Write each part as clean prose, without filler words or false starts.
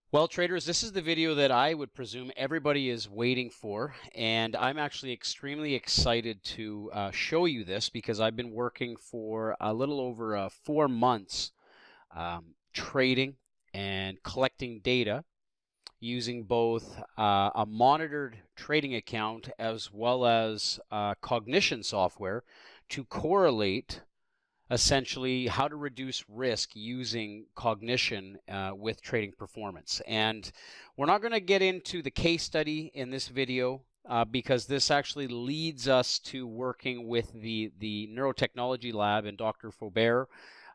Well, traders, this is the video that I would presume everybody is waiting for, and I'm actually extremely excited to show you this because I've been working for a little over 4 months trading and collecting data using both a monitored trading account as well as Cognition software to correlate essentially how to reduce risk using Cognition with trading performance. And we're not going to get into the case study in this video because this actually leads us to working with the neurotechnology lab and Dr. Faubert.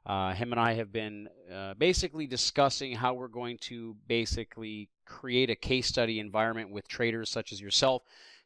Him and I have been basically discussing how we're going to basically create a case study environment with traders such as yourself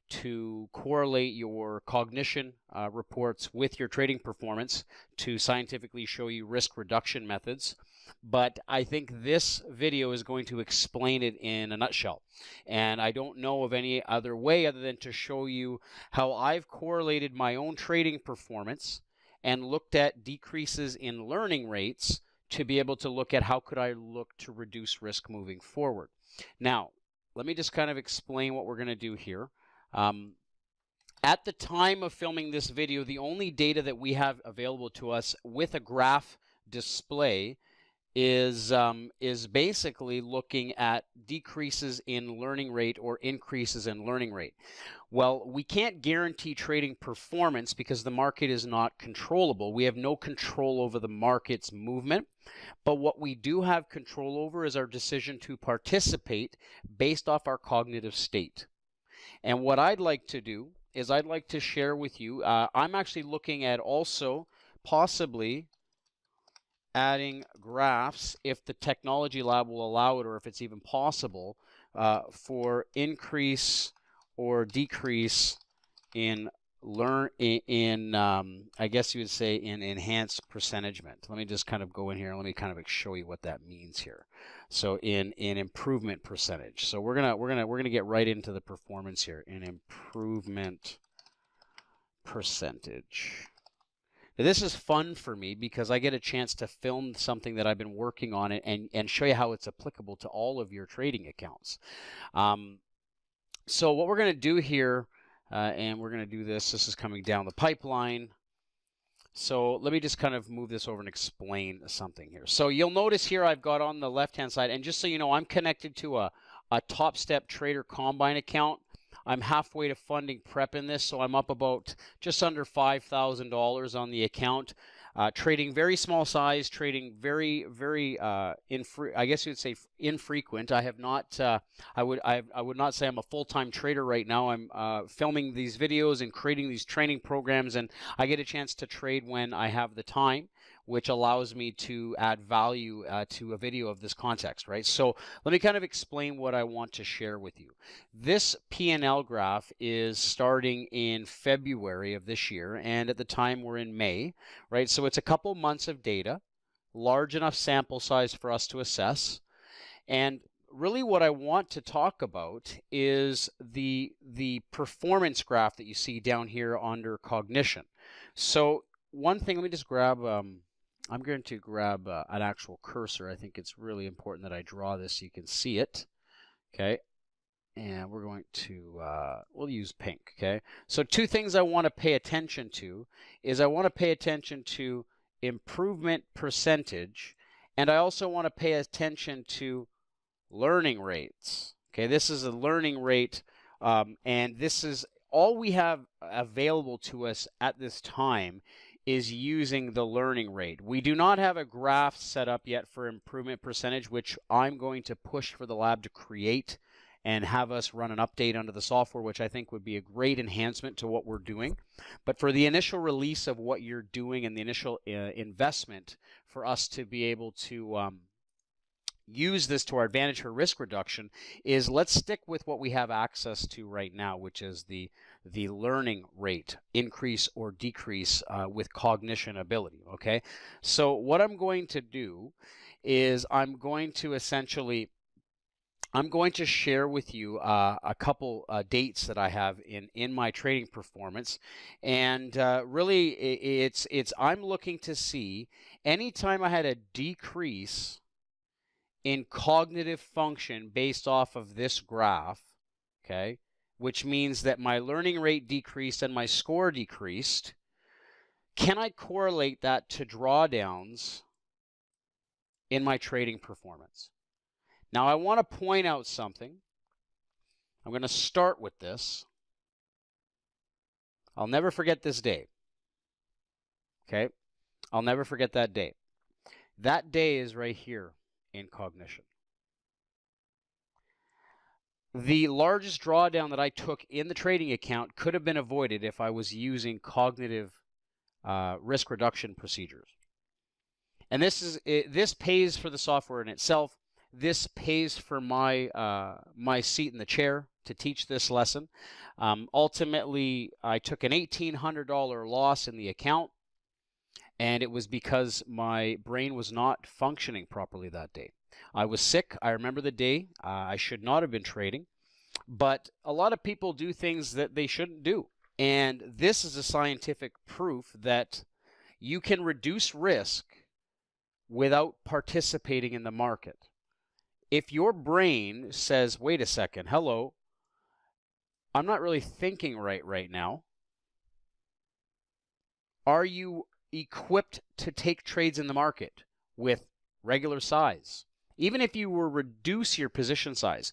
to correlate your cognition reports with your trading performance to scientifically show you risk reduction methods. But I think this video is going to explain it in a nutshell. And I don't know of any other way other than to show you how I've correlated my own trading performance and looked at decreases in learning rates to be able to look at how could I look to reduce risk moving forward. Now, let me just kind of explain what we're going to do here. At the time of filming this video, the only data that we have available to us with a graph display is basically looking at decreases in learning rate or increases in learning rate. Well, we can't guarantee trading performance because the market is not controllable. We have no control over the market's movement, but what we do have control over is our decision to participate based off our cognitive state. And what I'd like to do is I'd like to share with you, I'm actually looking at also possibly adding graphs if the technology lab will allow it or if it's even possible for increase or decrease in I guess you would say in enhanced percentage-ment. Let me just kind of go in here and let me kind of show you what that means here. So in improvement percentage. So we're gonna get right into the performance here in improvement percentage. Now, this is fun for me because I get a chance to film something that I've been working on and show you how it's applicable to all of your trading accounts. So what we're going to do here, and we're going to do this is coming down the pipeline. So let me just kind of move this over and explain something here. So you'll notice here I've got on the left-hand side, and just so you know, I'm connected to a Top Step Trader Combine account. I'm halfway to funding prep in this, so I'm up about just under $5,000 on the account. Trading very small size, trading very, I guess you would say infrequent. I have not. I would not say I'm a full-time trader right now. I'm filming these videos and creating these training programs, and I get a chance to trade when I have the time, which allows me to add value to a video of this context, right? So let me kind of explain what I want to share with you. This P&L graph is starting in February of this year, and at the time we're in May, right? So it's a couple months of data, large enough sample size for us to assess. And really what I want to talk about is the performance graph that you see down here under Cognition. So one thing, let me just grab, I'm going to grab an actual cursor. I think it's really important that I draw this so you can see it. Okay. And we're going to, we'll use pink, okay? So two things I want to pay attention to is I want to pay attention to improvement percentage, and I also want to pay attention to learning rates. Okay, this is a learning rate, and this is all we have available to us at this time is using the learning rate. We do not have a graph set up yet for improvement percentage, which I'm going to push for the lab to create and have us run an update under the software, which I think would be a great enhancement to what we're doing. But for the initial release of what you're doing and the initial investment for us to be able to use this to our advantage for risk reduction is let's stick with what we have access to right now, which is the learning rate increase or decrease with cognition ability, okay? So what I'm going to do is I'm going to share with you a couple dates that I have in my trading performance, and really it's I'm looking to see anytime I had a decrease in cognitive function based off of this graph, okay, which means that my learning rate decreased and my score decreased, can I correlate that to drawdowns in my trading performance? Now, I want to point out something. I'm going to start with this. I'll never forget this day. Okay? I'll never forget that day. That day is right here in Cognition. The largest drawdown that I took in the trading account could have been avoided if I was using cognitive risk reduction procedures. And this pays for the software in itself. This pays for my my seat in the chair to teach this lesson. Ultimately, I took an $1,800 loss in the account, and it was because my brain was not functioning properly that day. I was sick. I remember the day. I should not have been trading, but a lot of people do things that they shouldn't do. And this is a scientific proof that you can reduce risk without participating in the market. If your brain says, wait a second, hello, I'm not really thinking right now, are you equipped to take trades in the market with regular size? Even if you were reduce your position size,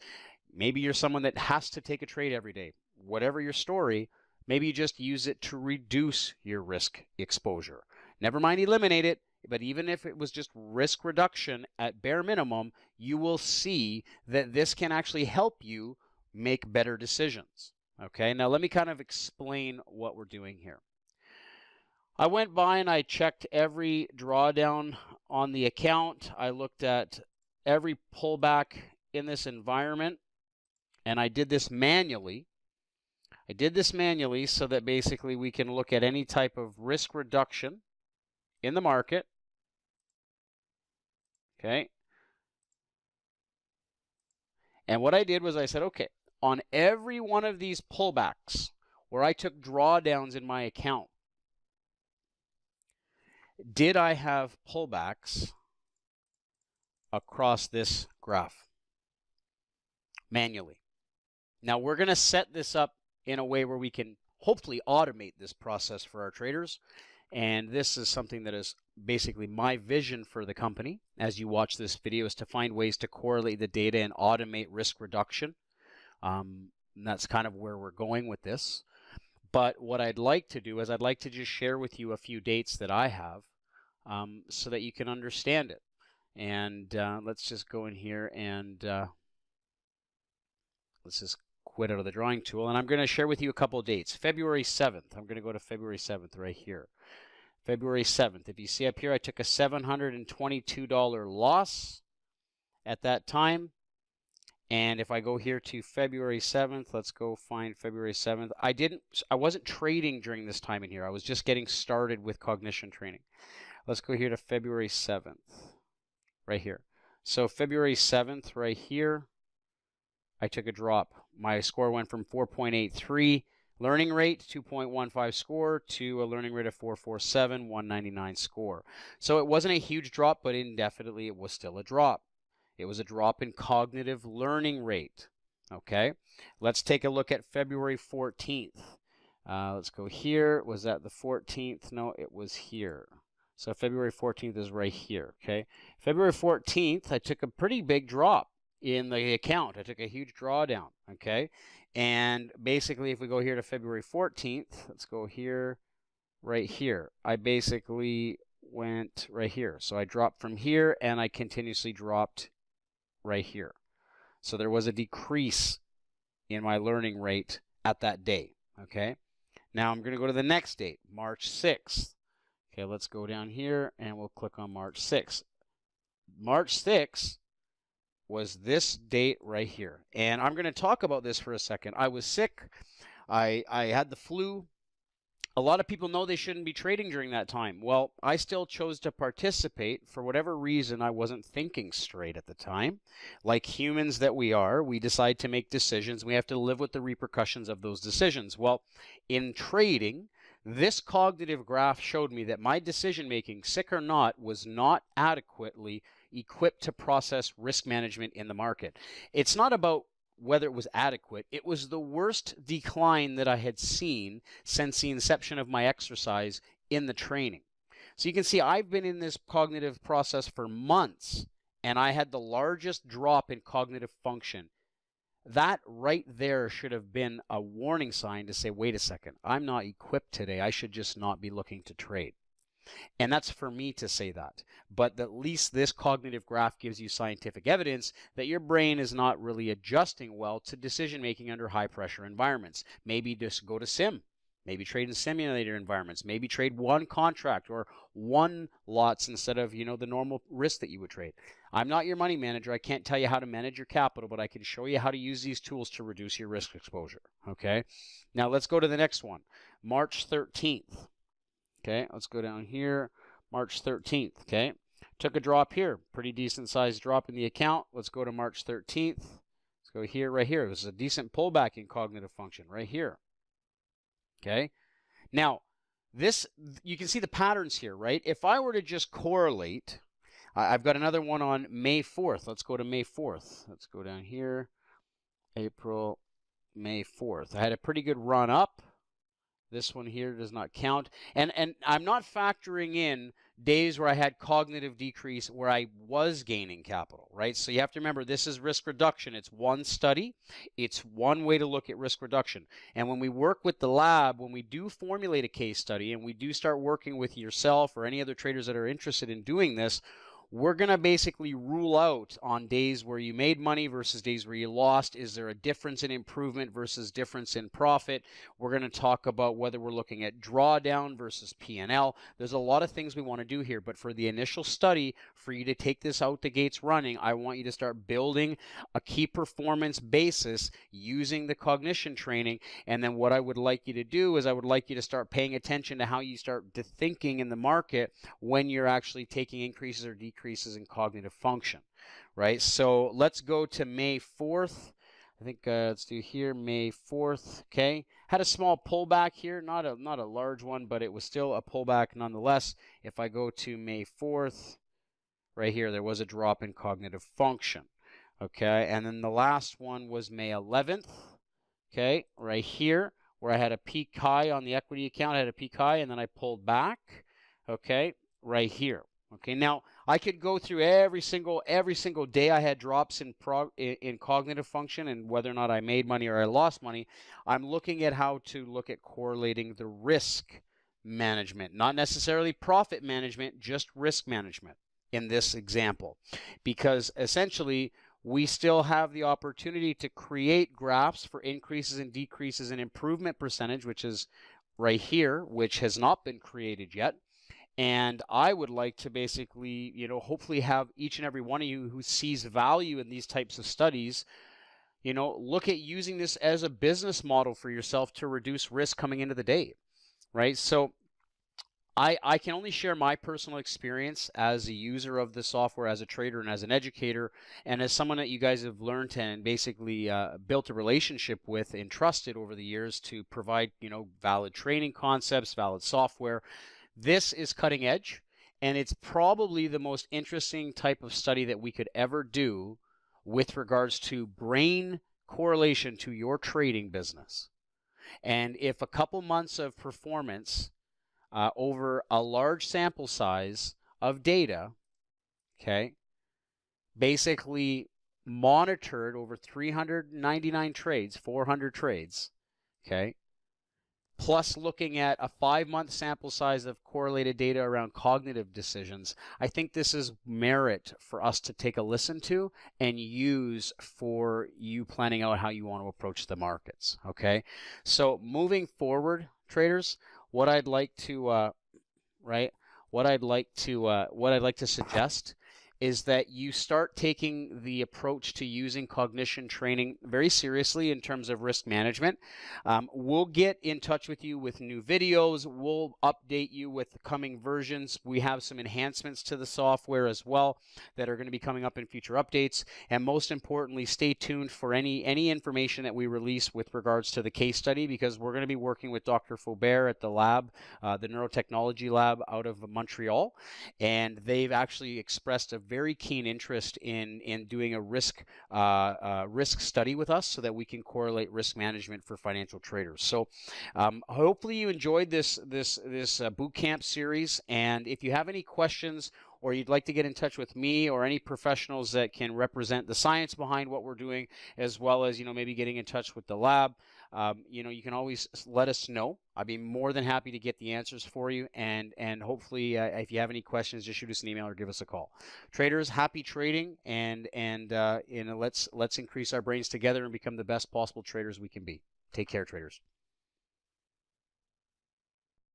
maybe you're someone that has to take a trade every day. Whatever your story, maybe you just use it to reduce your risk exposure. Never mind eliminate it, but even if it was just risk reduction at bare minimum, you will see that this can actually help you make better decisions. Okay, now let me kind of explain what we're doing here. I went by and I checked every drawdown on the account. I looked at every pullback in this environment, and I did this manually. I did this manually so that basically we can look at any type of risk reduction in the market. Okay. And what I did was I said, okay, on every one of these pullbacks where I took drawdowns in my account, did I have pullbacks across this graph manually? Now we're going to set this up in a way where we can hopefully automate this process for our traders. And this is something that is basically my vision for the company as you watch this video, is to find ways to correlate the data and automate risk reduction. And that's kind of where we're going with this. But what I'd like to do is I'd like to just share with you a few dates that I have so that you can understand it. And let's just go in here and let's just quit out of the drawing tool. And I'm going to share with you a couple of dates. February 7th. I'm going to go to February 7th right here. February 7th. If you see up here, I took a $722 loss at that time. And if I go here to February 7th, let's go find February 7th. I wasn't trading during this time in here. I was just getting started with cognition training. Let's go here to February 7th, right here. So February 7th, right here, I took a drop. My score went from 4.83 learning rate, 2.15 score, to a learning rate of 447, 199 score. So it wasn't a huge drop, but indefinitely it was still a drop. It was a drop in cognitive learning rate. Okay, let's take a look at February 14th. Let's go here. Was that the 14th? No, it was here. So February 14th is right here. Okay, February 14th, I took a pretty big drop in the account. I took a huge drawdown. Okay, and basically if we go here to February 14th, let's go here, right here. I basically went right here. So I dropped from here and I continuously dropped right here. So there was a decrease in my learning rate at that day. Okay, now I'm going to go to the next date, March 6th. Okay, let's go down here and we'll click on March 6th. March 6th was this date right here. And I'm going to talk about this for a second. I was sick. I had the flu. A lot of people know they shouldn't be trading during that time. Well, I still chose to participate. For whatever reason, I wasn't thinking straight at the time. Like humans that we are, we decide to make decisions. We have to live with the repercussions of those decisions. Well, in trading, this cognitive graph showed me that my decision making, sick or not, was not adequately equipped to process risk management in the market. It's not about whether it was adequate. It was the worst decline that I had seen since the inception of my exercise in the training. So you can see I've been in this cognitive process for months, and I had the largest drop in cognitive function. That right there should have been a warning sign to say, wait a second, I'm not equipped today. I should just not be looking to trade. And that's for me to say that. But at least this cognitive graph gives you scientific evidence that your brain is not really adjusting well to decision making under high pressure environments. Maybe just go to sim. Maybe trade in simulator environments. Maybe trade one contract or one lots instead of, the normal risk that you would trade. I'm not your money manager. I can't tell you how to manage your capital, but I can show you how to use these tools to reduce your risk exposure. Okay. Now let's go to the next one. March 13th. Okay. Let's go down here. March 13th. Okay. Took a drop here. Pretty decent sized drop in the account. Let's go to March 13th. Let's go here, right here. This is a decent pullback in cognitive function right here. Okay. Now, you can see the patterns here, right? If I were to just correlate, I've got another one on May 4th. Let's go to May 4th. Let's go down here. April, May 4th. I had a pretty good run up. This one here does not count. And I'm not factoring in days where I had cognitive decrease where I was gaining capital, right? So you have to remember, this is risk reduction. It's one study. It's one way to look at risk reduction. And when we work with the lab, when we do formulate a case study and we do start working with yourself or any other traders that are interested in doing this, we're going to basically rule out on days where you made money versus days where you lost. Is there a difference in improvement versus difference in profit? We're going to talk about whether we're looking at drawdown versus P&L. There's a lot of things we want to do here, but for the initial study, for you to take this out the gates running, I want you to start building a key performance basis using the cognition training. And then what I would like you to do is I would like you to start paying attention to how you start thinking in the market when you're actually taking increases or decreases in cognitive function, right? So let's go to May 4th. I think let's do here May 4th. Okay, had a small pullback here, not a large one, but it was still a pullback nonetheless. If I go to May 4th, right here, there was a drop in cognitive function. Okay, and then the last one was May 11th. Okay, right here where I had a peak high on the equity account, I had a peak high, and then I pulled back. Okay, right here. Okay, now I could go through every single day I had drops in cognitive function and whether or not I made money or I lost money. I'm looking at how to look at correlating the risk management, not necessarily profit management, just risk management in this example, because essentially we still have the opportunity to create graphs for increases and decreases in improvement percentage, which is right here, which has not been created yet. And I would like to basically, hopefully have each and every one of you who sees value in these types of studies, look at using this as a business model for yourself to reduce risk coming into the day, right? So I can only share my personal experience as a user of the software, as a trader and as an educator, and as someone that you guys have learned and basically built a relationship with and trusted over the years to provide, valid training concepts, valid software. This is cutting edge, and it's probably the most interesting type of study that we could ever do with regards to brain correlation to your trading business. And if a couple months of performance over a large sample size of data, okay, basically monitored over 399 trades, 400 trades, okay, plus looking at a 5-month sample size of correlated data around cognitive decisions, I think this is merit for us to take a listen to and use for you planning out how you want to approach the markets. Okay, so moving forward, traders, what I'd like to suggest is that you start taking the approach to using cognition training very seriously in terms of risk management. We'll get in touch with you with new videos. We'll update you with the coming versions. We have some enhancements to the software as well that are going to be coming up in future updates. And most importantly, stay tuned for any information that we release with regards to the case study, because we're going to be working with Dr. Faubert at the lab, the neurotechnology lab out of Montreal. And they've actually expressed a very keen interest in doing a risk study with us so that we can correlate risk management for financial traders. So hopefully you enjoyed this boot camp series, and if you have any questions or you'd like to get in touch with me or any professionals that can represent the science behind what we're doing, as well as, maybe getting in touch with the lab, you can always let us know. I'd be more than happy to get the answers for you. And hopefully, if you have any questions, just shoot us an email or give us a call. Traders, happy trading, and let's increase our brains together and become the best possible traders we can be. Take care, traders.